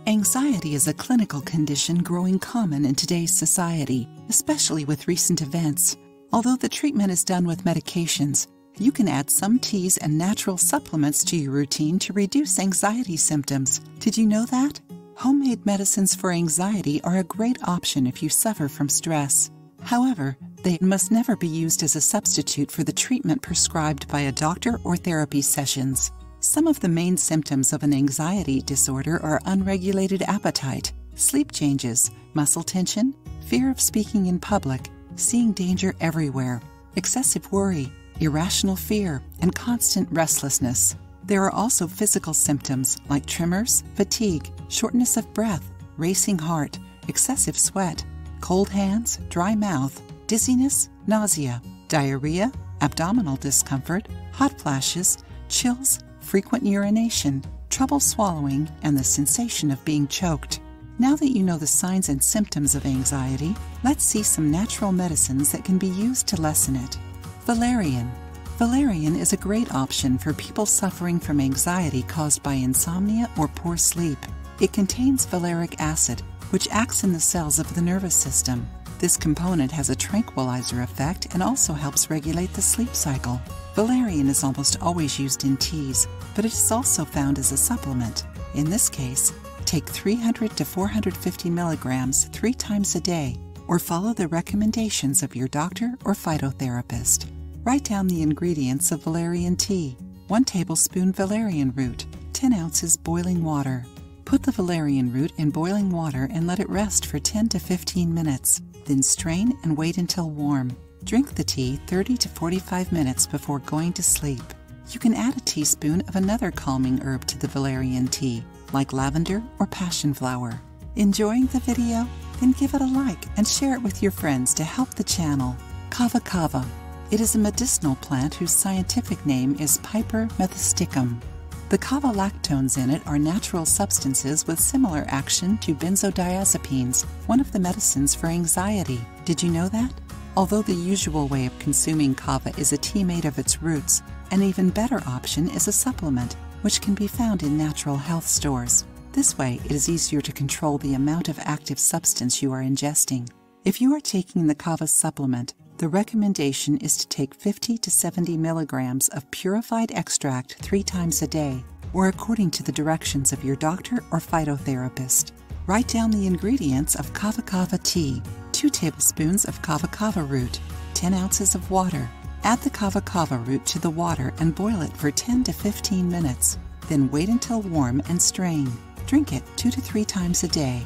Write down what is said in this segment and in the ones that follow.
Anxiety is a clinical condition growing common in today's society, especially with recent events. Although the treatment is done with medications, you can add some teas and natural supplements to your routine to reduce anxiety symptoms. Did you know that? Homemade medicines for anxiety are a great option if you suffer from stress. However, they must never be used as a substitute for the treatment prescribed by a doctor or therapy sessions. Some of the main symptoms of an anxiety disorder are unregulated appetite, sleep changes, muscle tension, fear of speaking in public, seeing danger everywhere, excessive worry, irrational fear, and constant restlessness. There are also physical symptoms like tremors, fatigue, shortness of breath, racing heart, excessive sweat, cold hands, dry mouth, dizziness, nausea, diarrhea, abdominal discomfort, hot flashes, chills, frequent urination, trouble swallowing, and the sensation of being choked. Now that you know the signs and symptoms of anxiety, let's see some natural medicines that can be used to lessen it. Valerian. Valerian is a great option for people suffering from anxiety caused by insomnia or poor sleep. It contains valeric acid, which acts in the cells of the nervous system. This component has a tranquilizer effect and also helps regulate the sleep cycle. Valerian is almost always used in teas, but it is also found as a supplement. In this case, take 300 to 450 milligrams 3 times a day, or follow the recommendations of your doctor or phytotherapist. Write down the ingredients of valerian tea: 1 tablespoon valerian root, 10 ounces boiling water. Put the valerian root in boiling water and let it rest for 10 to 15 minutes. Then strain and wait until warm. Drink the tea 30 to 45 minutes before going to sleep. You can add a teaspoon of another calming herb to the valerian tea, like lavender or passion flower. Enjoying the video? Then give it a like and share it with your friends to help the channel. Kava-Kava. It is a medicinal plant whose scientific name is Piper methysticum. The kava lactones in it are natural substances with similar action to benzodiazepines, one of the medicines for anxiety. Did you know that? Although the usual way of consuming kava is a tea made of its roots, an even better option is a supplement, which can be found in natural health stores. This way, it is easier to control the amount of active substance you are ingesting. If you are taking the kava supplement, the recommendation is to take 50 to 70 milligrams of purified extract 3 times a day, or according to the directions of your doctor or phytotherapist. Write down the ingredients of Kava-Kava tea: 2 tablespoons of Kava-Kava root, 10 ounces of water. Add the Kava-Kava root to the water and boil it for 10 to 15 minutes. Then wait until warm and strain. Drink it 2 to 3 times a day.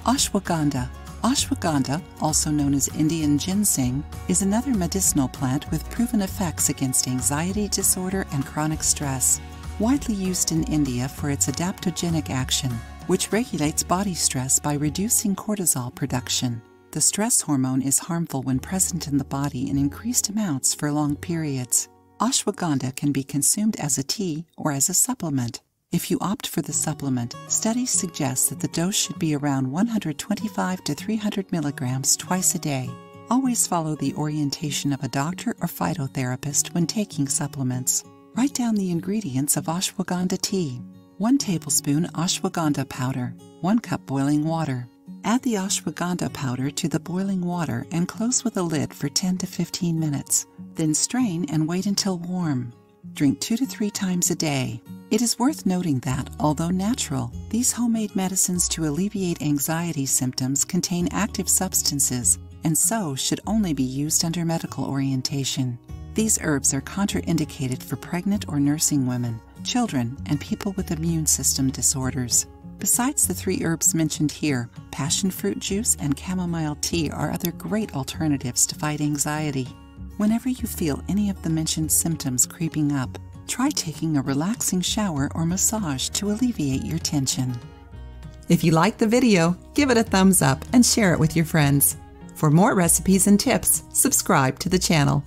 Ashwagandha. Ashwagandha, also known as Indian ginseng, is another medicinal plant with proven effects against anxiety disorder and chronic stress. Widely used in India for its adaptogenic action, which regulates body stress by reducing cortisol production. The stress hormone is harmful when present in the body in increased amounts for long periods. Ashwagandha can be consumed as a tea or as a supplement. If you opt for the supplement, studies suggest that the dose should be around 125 to 300 milligrams twice a day. Always follow the orientation of a doctor or phytotherapist when taking supplements. Write down the ingredients of ashwagandha tea: 1 tablespoon ashwagandha powder, 1 cup boiling water. Add the ashwagandha powder to the boiling water and close with a lid for 10 to 15 minutes. Then strain and wait until warm. Drink 2 to 3 times a day. It is worth noting that, although natural, these homemade medicines to alleviate anxiety symptoms contain active substances and so should only be used under medical orientation. These herbs are contraindicated for pregnant or nursing women, children, and people with immune system disorders. Besides the 3 herbs mentioned here, passion fruit juice and chamomile tea are other great alternatives to fight anxiety. Whenever you feel any of the mentioned symptoms creeping up, try taking a relaxing shower or massage to alleviate your tension. If you liked the video, give it a thumbs up and share it with your friends. For more recipes and tips, subscribe to the channel.